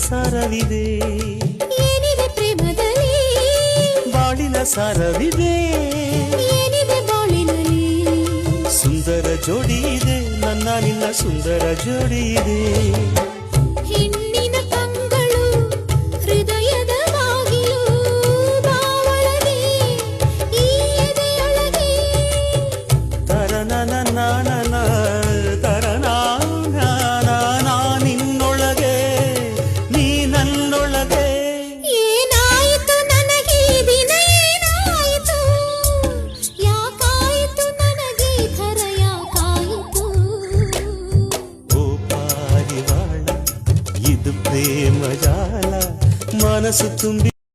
ಸಾರವಿದೆ ಏನಿದೆ ಪ್ರೇಮದಲ್ಲಿ ಬಾಳಿನ ಸಾರವಿದೆ ಏನಿದೆ ಬಾಳಿನಲ್ಲಿ ಸುಂದರ ಜೋಡಿ ಇದೆ ನನ್ನ ನಿನ್ನ ಸುಂದರ ಜೋಡಿ ಇದೆ ಹೆಣ್ಣಿನ ಕಂಗಳು ಹೃದಯದ ಬಾಗಿಲು ಬಾವಳಗೆ ಈ ಎದೆಯೊಳಗೆ ತರನನ ತರನ ನಿನ್ನೊಳಗೆ ನೀ ನನ್ನೊಳಗೆ ಏನಾಯಿತು ನನಗೆ ದಿನ ಏನಾಯಿತು ಯಾಕಾಯಿತು ನನಗೆ ಥರ ಯಾಕಾಯಿತು ಓ ಪಾರಿವಾಳ ಇದು ಪ್ರೇಮ ಜಾಲ ಮನಸ್ಸು ತುಂಬಿ